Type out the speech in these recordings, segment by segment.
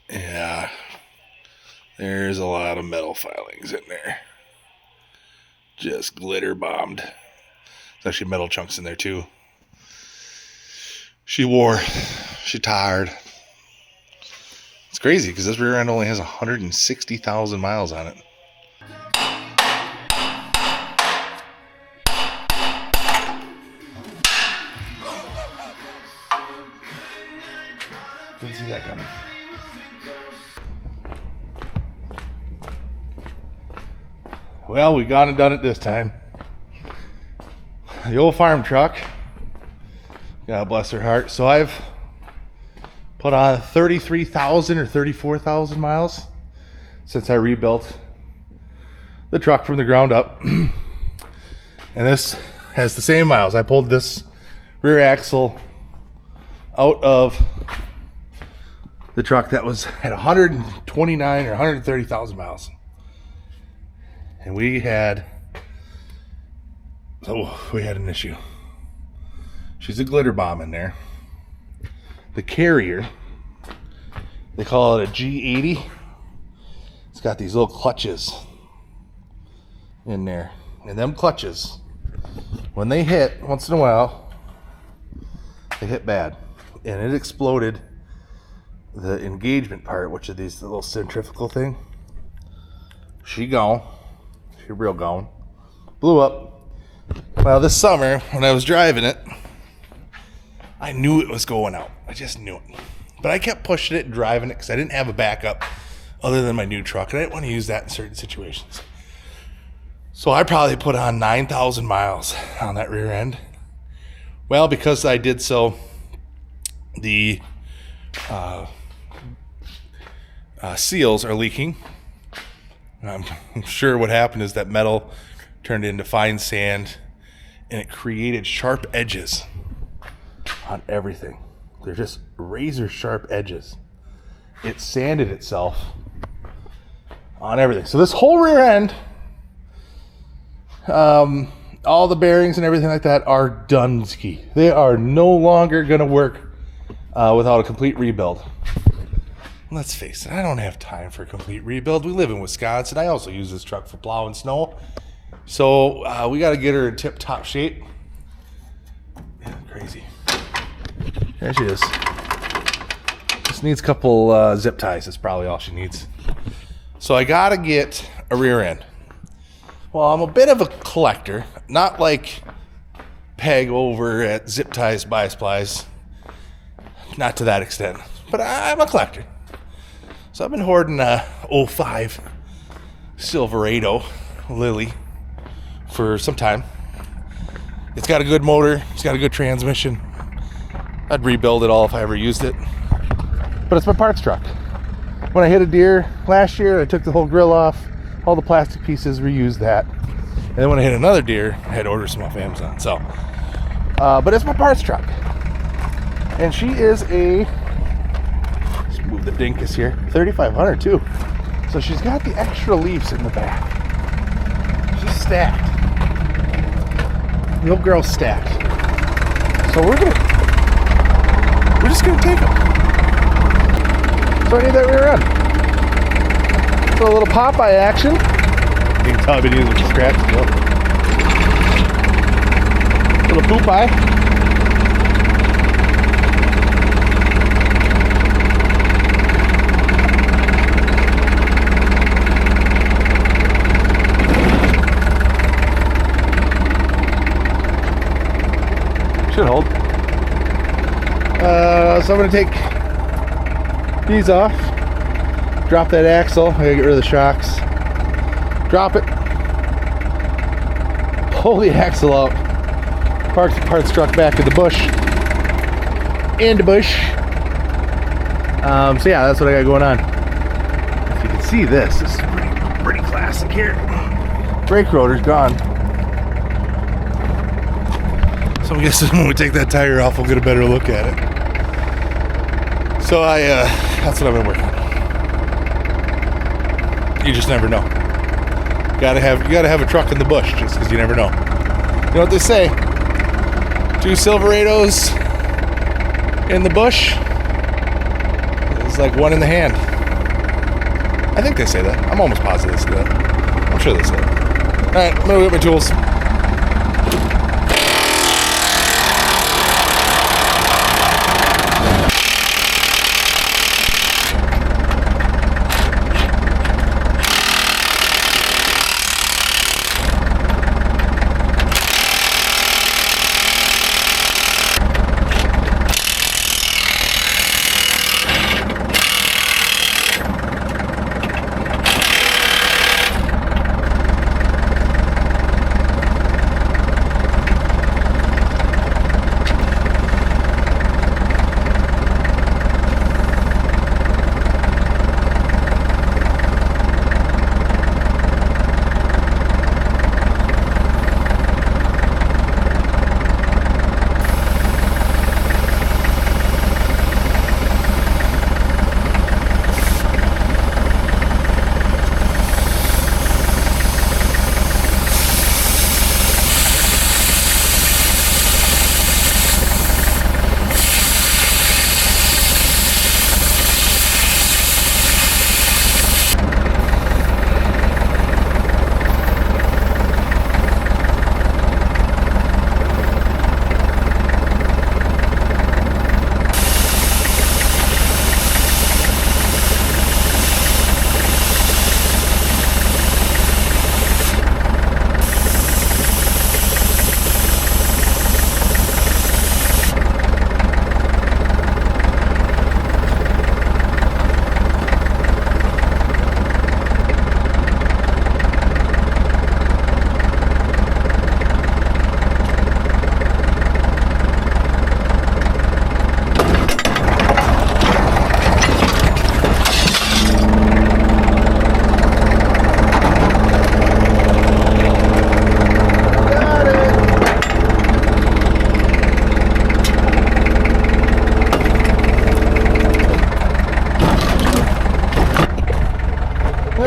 Yeah, there's a lot of metal filings in there. Just glitter bombed. There's actually metal chunks in there too. She tired. It's crazy because this rear end only has 160,000 miles on it. Didn't see that coming. Well, we gone and done it this time. The old farm truck. God bless her heart. So I've put on 33,000 or 34,000 miles since I rebuilt the truck from the ground up. And this has the same miles. I pulled this rear axle out of the truck that was at 129 or 130,000 miles. And we had an issue. She's a glitter bomb in there. The carrier, they call it a G80. It's got these little clutches in there. And them clutches, when they hit, once in a while, they hit bad. And it exploded the engagement part, which is these little centrifugal thing. She gone. She real gone. Blew up. Well, this summer, when I was driving it, I knew it was going out. I just knew it. But I kept pushing it and driving it because I didn't have a backup other than my new truck. And I didn't want to use that in certain situations. So I probably put on 9,000 miles on that rear end. Well, because I did so, the seals are leaking. I'm sure what happened is that metal turned into fine sand and it created sharp edges on everything. They're just razor sharp edges. It sanded itself on everything. So this whole rear end, all the bearings and everything like that are done ski. They are no longer going to work without a complete rebuild. Let's face it, I don't have time for a complete rebuild. We live in Wisconsin. I also use this truck for plowing snow. So we got to get her in tip-top shape. Yeah, crazy. There she is. Just needs a couple zip ties. That's probably all she needs. So I got to get a rear end. Well, I'm a bit of a collector. Not like Peg over at Zip Ties Buy Supplies. Not to that extent. But I'm a collector. So I've been hoarding a 05 Silverado Lily for some time. It's got a good motor. It's got a good transmission. I'd rebuild it all if I ever used it. But it's my parts truck. When I hit a deer last year, I took the whole grill off. All the plastic pieces, reused that. And then when I hit another deer, I had to order some off Amazon. So, but it's my parts truck. And she is a, let's move the dinkus here, 3500 too. So she's got the extra leaves in the back. She's stacked. The old girl's stacked. So we're just gonna take them. So I need that rear end. So a little Popeye action. You can tell I've been using it for scratch still. Little Popeye. Should hold. So I'm going to take these off, drop that axle. I gotta get rid of the shocks. Drop it. Pull the axle out. Park the parts truck back in the bush. In the bush. So yeah, that's what I got going on. If you can see this is pretty classic here. Brake rotor's gone. So I'm guessing when we take that tire off, we'll get a better look at it. So that's what I've been working on. You just never know. You gotta have a truck in the bush just because you never know. You know what they say? 2 Silverados in the bush is like 1 in the hand. I think they say that. I'm almost positive they say that. I'm sure they say that. Alright, I'm gonna get my tools.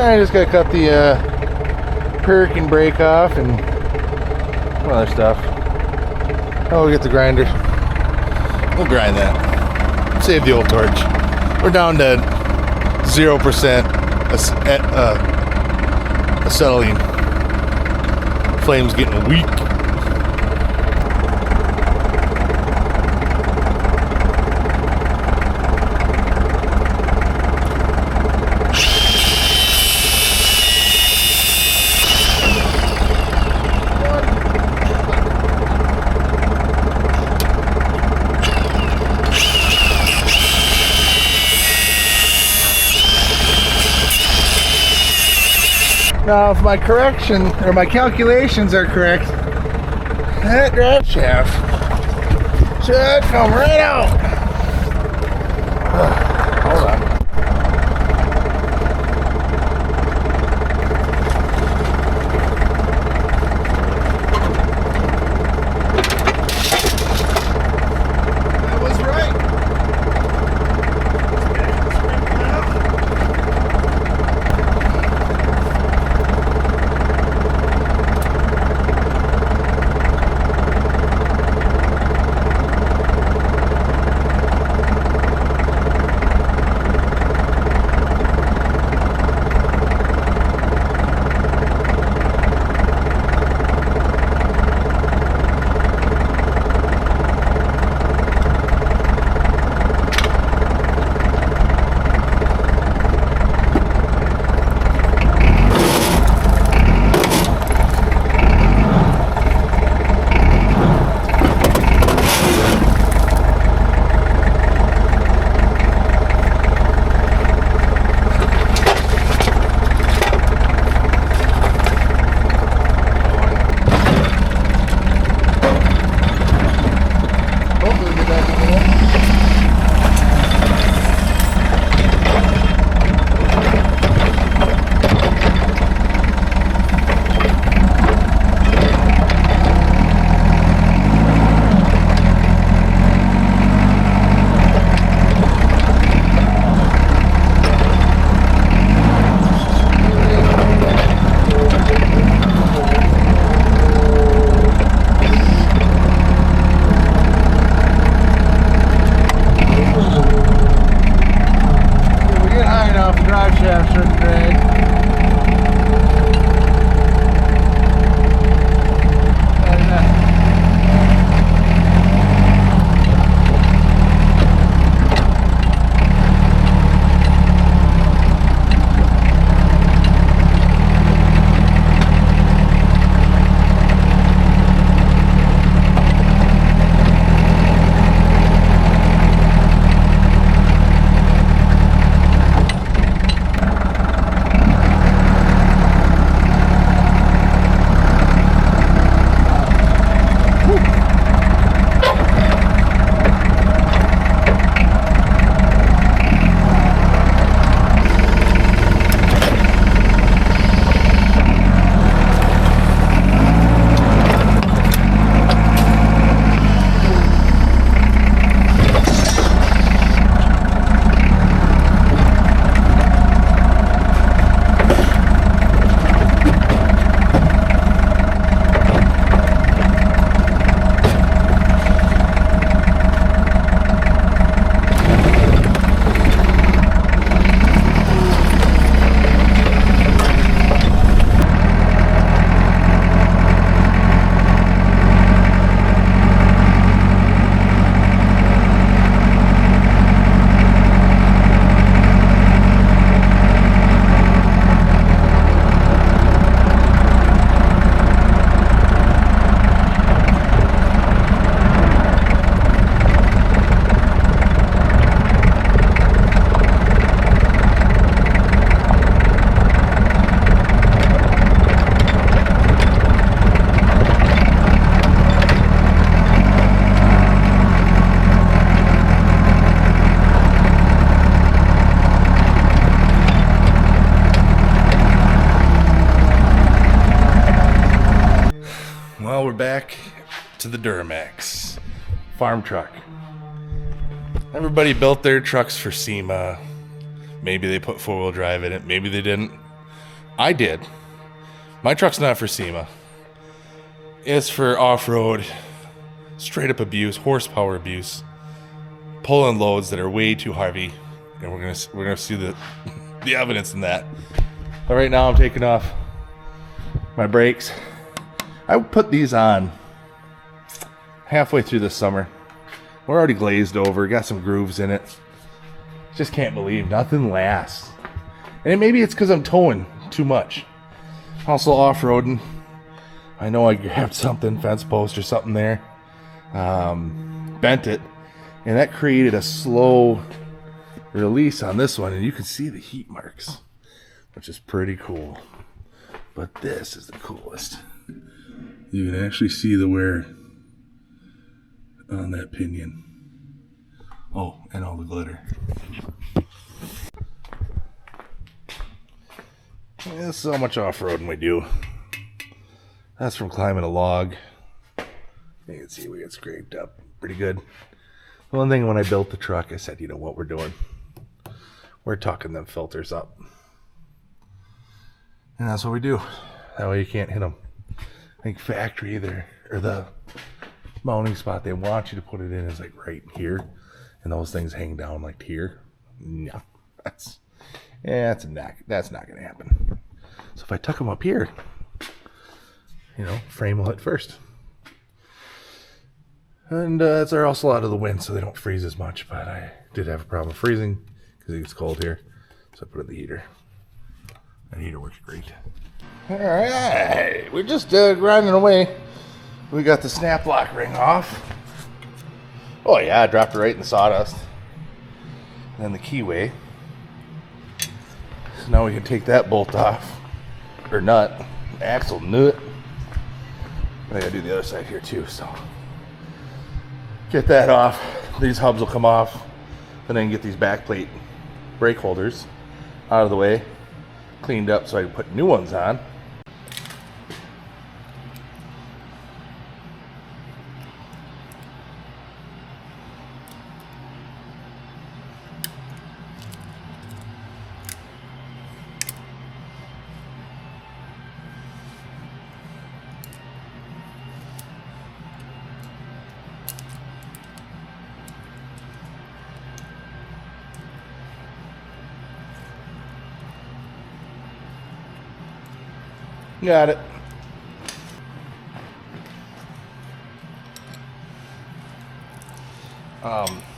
I just gotta cut the Hurricane brake off and some other stuff. Oh, we'll get the grinder. We'll grind that. Save the old torch. We're down to 0% acetylene. Flame's getting weak. Now, if my correction or my calculations are correct, that drive shaft should come right out. Hold on. That was right. to the Duramax farm truck. Everybody built their trucks for SEMA. Maybe they put four-wheel drive in it. Maybe they didn't. I did. My truck's not for SEMA. It's for off-road, straight up abuse, horsepower abuse, pulling loads that are way too heavy, and we're gonna see the the evidence in that. But right now I'm taking off my brakes. I put these on halfway through the summer. We're already glazed over, got some grooves in it. Just can't believe nothing lasts. And maybe it's because I'm towing too much. Also off-roading. I know I grabbed something, fence post or something there. Bent it. And that created a slow release on this one. And you can see the heat marks, which is pretty cool. But this is the coolest. You can actually see the wear on that pinion. Oh, and all the glitter. There's so much off-roading we do. That's from climbing a log. You can see we get scraped up pretty good. One thing when I built the truck, I said, you know what we're doing? We're tucking them filters up. And that's what we do. That way you can't hit them. I think factory there, or the mounting spot they want you to put it in is like right here. And those things hang down like here. No, that's not going to happen. So if I tuck them up here, you know, frame will hit first. And it's also out of the wind, so they don't freeze as much. But I did have a problem freezing because it gets cold here. So I put in the heater. That heater works great. All right, we're just grinding away. We got the snap lock ring off. Oh yeah, I dropped it right in the sawdust. And then the keyway. So now we can take that bolt off. Or nut. Axle nut. I gotta do the other side here too, so. Get that off. These hubs will come off. Then I can get these back plate brake holders out of the way. Cleaned up so I can put new ones on. Got it.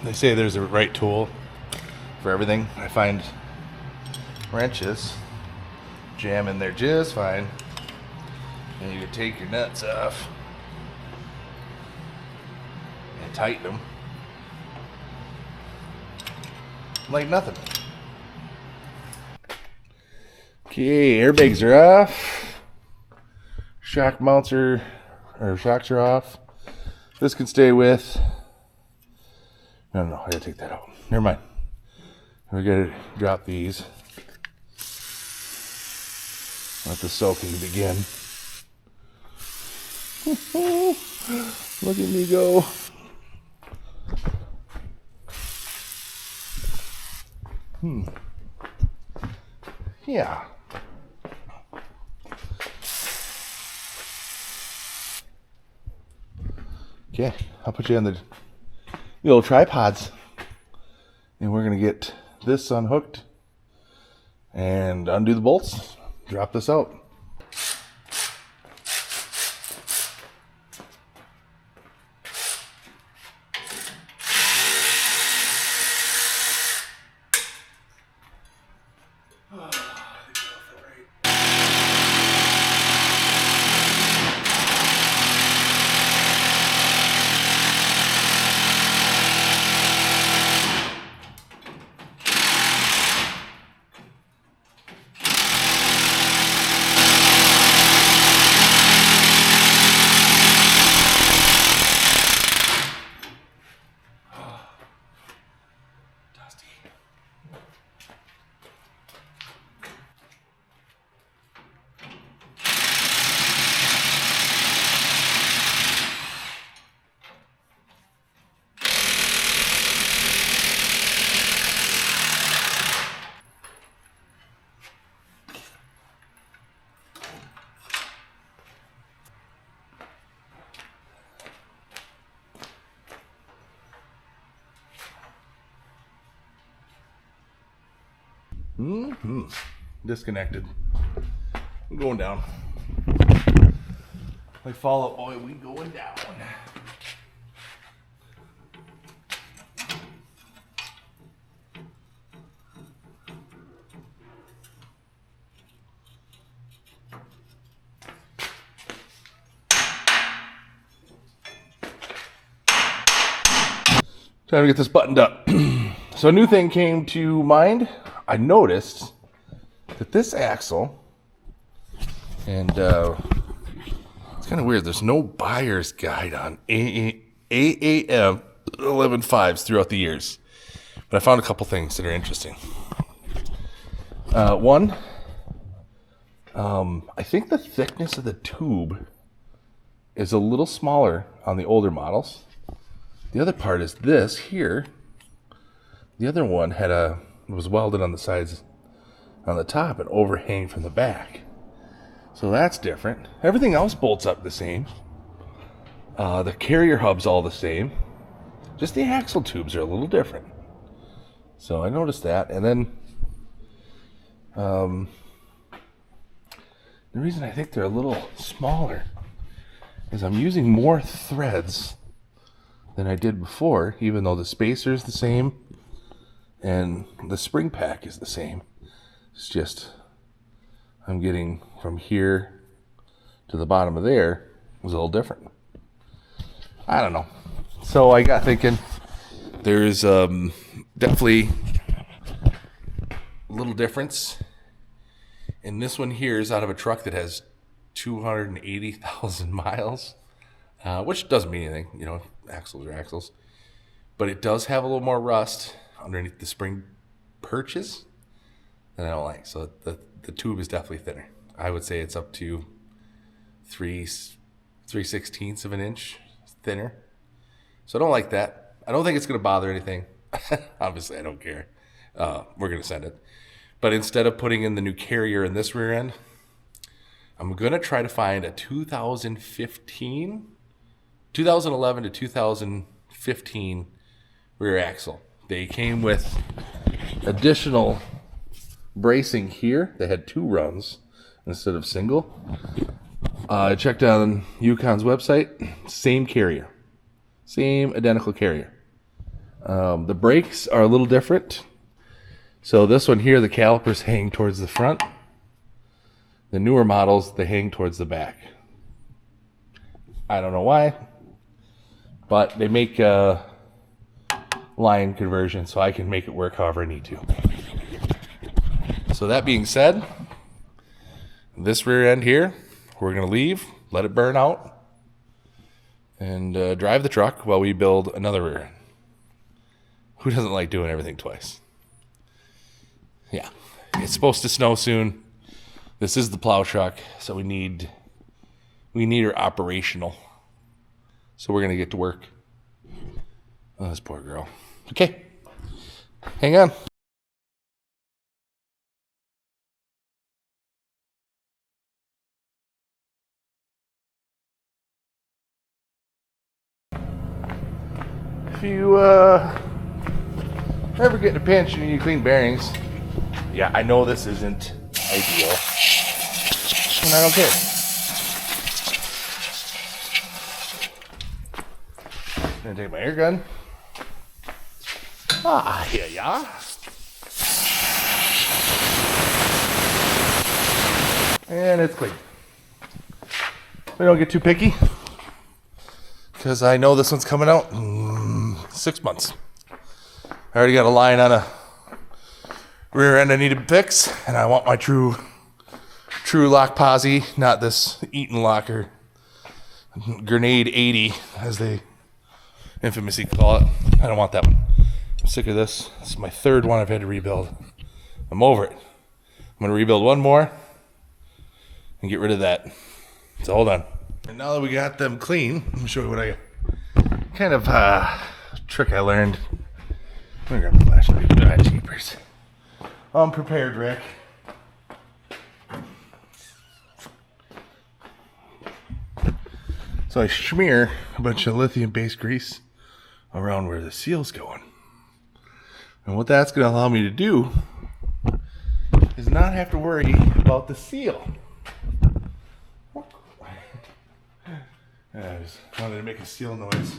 They say there's a right tool for everything. I find wrenches jam in there just fine. And you can take your nuts off and tighten them like nothing. Okay, airbags are off. Shock mounts or shocks are off. This can stay with. No, I gotta take that out. Never mind. We gotta drop these. Let the soaking begin. Look at me go. Yeah. Okay, I'll put you on the old tripods. And we're going to get this unhooked and undo the bolts. Drop this out. Disconnected. I'm going down. Like Fall Out Boy, we going down. Time to get this buttoned up. So a new thing came to mind. I noticed that this axle, and it's kind of weird, there's no buyer's guide on AAM 11.5s throughout the years. But I found a couple things that are interesting. One, I think the thickness of the tube is a little smaller on the older models. The other part is this here. The other one was welded on the sides, on the top, and overhang from the back. So that's different. Everything else bolts up the same. The carrier hub's all the same. Just the axle tubes are a little different. So I noticed that. And then the reason I think they're a little smaller is I'm using more threads than I did before, even though the spacer is the same and the spring pack is the same. It's just I'm getting from here to the bottom of there was a little different. I don't know. So I got thinking there's definitely a little difference. And this one here is out of a truck that has 280,000 miles, which doesn't mean anything, you know, axles are axles. But it does have a little more rust underneath the spring perches that I don't like. So the tube is definitely thinner. I would say it's up to 3/16 of an inch thinner. So I don't like that. I don't think it's going to bother anything. Obviously, I don't care. We're going to send it. But instead of putting in the new carrier in this rear end, I'm going to try to find a 2011 to 2015 rear axle. They came with additional bracing here. They had 2 runs instead of single. I checked on Yukon's website. Same carrier. Same identical carrier. The brakes are a little different. So this one here, the calipers hang towards the front. The newer models, they hang towards the back. I don't know why, but they make a line conversion so I can make it work however I need to. So that being said, this rear end here, we're going to leave, let it burn out, and drive the truck while we build another rear end. Who doesn't like doing everything twice? Yeah, it's supposed to snow soon. This is the plow truck, so we need her operational. So we're going to get to work. Oh, this poor girl. Okay, hang on. If you ever get in a pinch and you clean bearings, yeah, I know this isn't ideal, and I don't care. I'm gonna take my air gun. Here ya. And it's clean. We don't get too picky, because I know this one's coming out in 6 months. I already got a line on a rear end I need to fix, and I want my true lock posi, not this Eaton locker grenade 80, as they infamously call it. I don't want that one. I'm sick of this. This is my 3rd one I've had to rebuild. I'm over it. I'm going to rebuild one more and get rid of that. So hold on. And now that we got them clean, let me show you what I kind of trick I learned. I'm going to grab the flashlight. Jeepers. I'm prepared, Rick. So I smear a bunch of lithium-based grease around where the seal's going. And what that's going to allow me to do not have to worry about the seal. I just wanted to make a seal noise.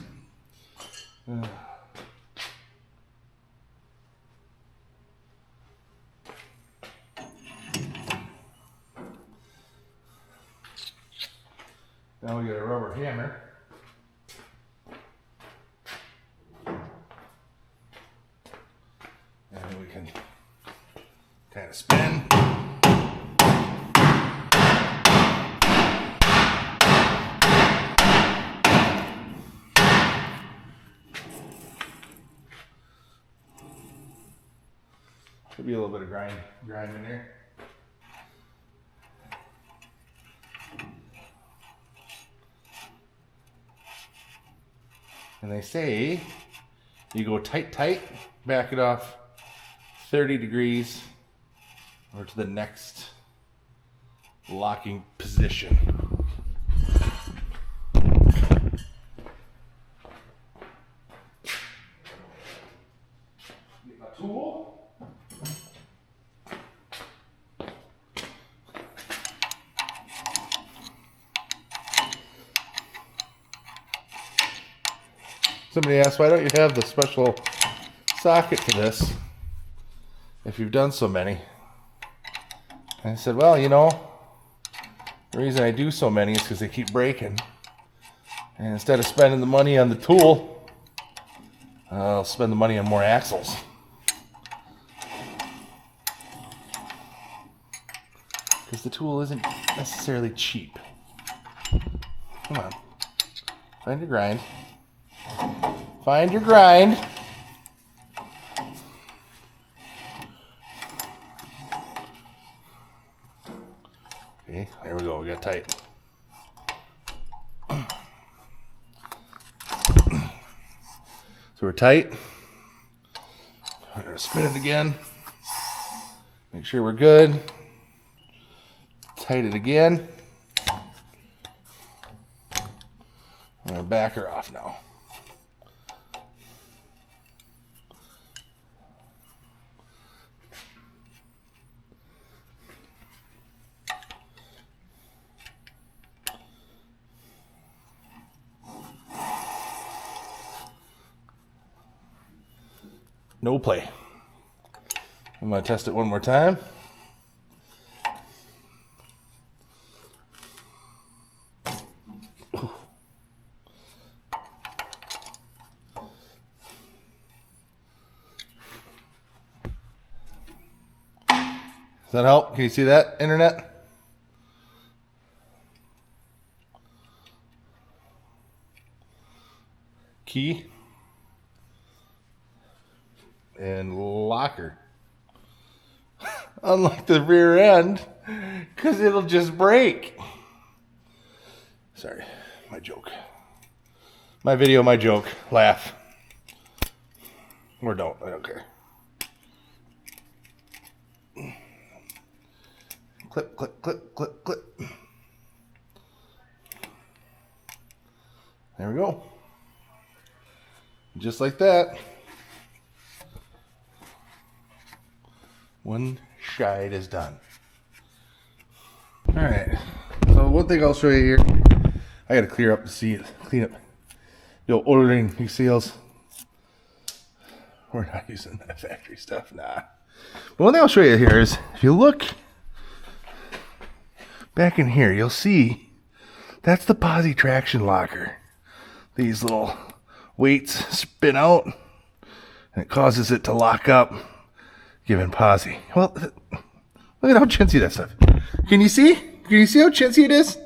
Now we got a rubber hammer. And we can kind of spin. Could be a little bit of grind in there. And they say you go tight, back it off 30 degrees or to the next locking position. Get my tool. Somebody asked, why don't you have the special socket to this if you've done so many? And I said, well, you know, the reason I do so many is because they keep breaking. And instead of spending the money on the tool, I'll spend the money on more axles. Because the tool isn't necessarily cheap. Come on. Find your grind. Find your grind. Okay, there we go. We got tight. So we're tight. I'm going to spin it again. Make sure we're good. Tight it again. I'm going to back her off now. No play. I'm going to test it one more time. Does that help? Can you see that, internet? Key. And locker. Unlike the rear end, because it'll just break. Sorry, my joke. My video, my joke. Laugh. Or don't, I don't care. Clip, clip, clip, clip, clip. There we go. Just like that. One side is done. All right. So one thing I'll show you here, I got to clear up the seat, clean up the old ordering seals. We're not using that factory stuff, nah. But one thing I'll show you here is, if you look back in here, you'll see that's the posi traction locker. These little weights spin out, and it causes it to lock up. Given posi. Well, look at how chintzy that stuff. Can you see? Can you see how chintzy it is?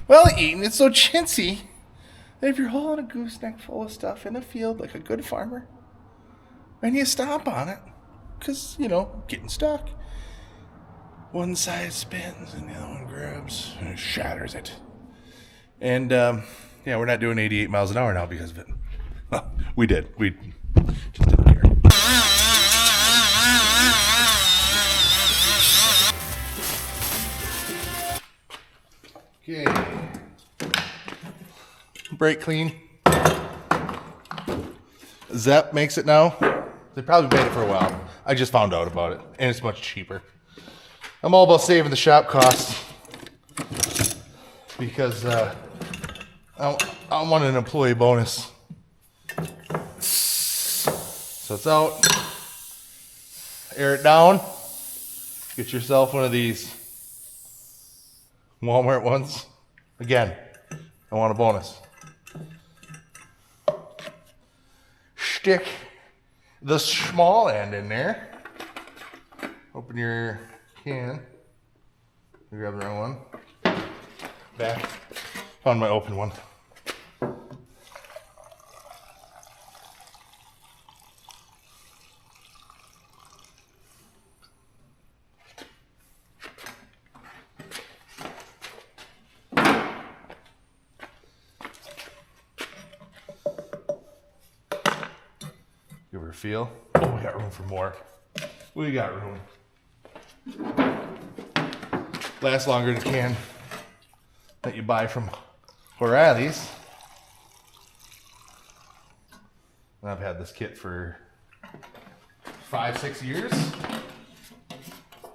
Well, Eaton, it's so chintzy that if you're hauling a gooseneck full of stuff in a field like a good farmer, and you stomp on it, because, you know, getting stuck, one side spins and the other one grabs and it shatters it. And, yeah, we're not doing 88 miles an hour now because of it. Well, we did. We just didn't care. Okay. Brake clean. Zep makes it now. They probably made it for a while. I just found out about it, and it's much cheaper. I'm all about saving the shop costs because I want an employee bonus. So it's out. Air it down. Get yourself one of these Walmart ones. Again, I want a bonus. Stick the small end in there. Open your can. Grab the wrong one. Back. Found my open one. Give her a feel. Oh, we got room for more. We got room. Lasts longer than the can that you buy from O'Reilly's. And I've had this kit for 5-6 years.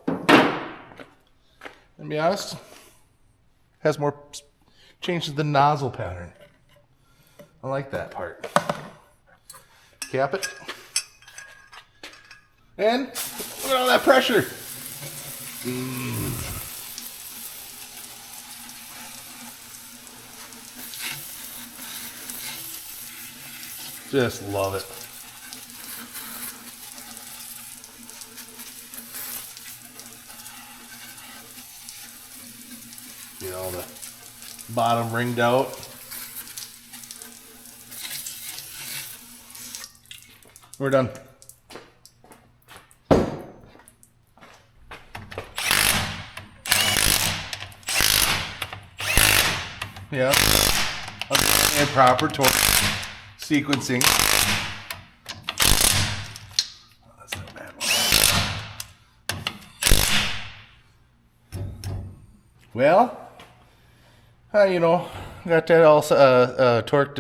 And to be honest, has more changes the nozzle pattern. I like that part. Cap it. And look at all that pressure. Just love it. Get all the bottom ringed out. We're done. Yeah. And proper torque sequencing. Oh, that's not bad. Well, you know, got that all torqued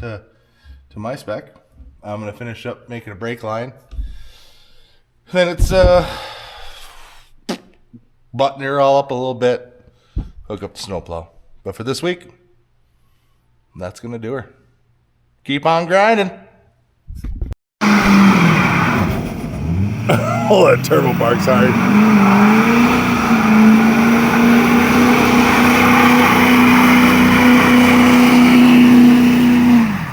to my spec. I'm gonna finish up making a brake line. Then it's button her all up a little bit, hook up the snowplow. But for this week, that's gonna do her. Keep on grinding. Oh, that turbo bark's hard.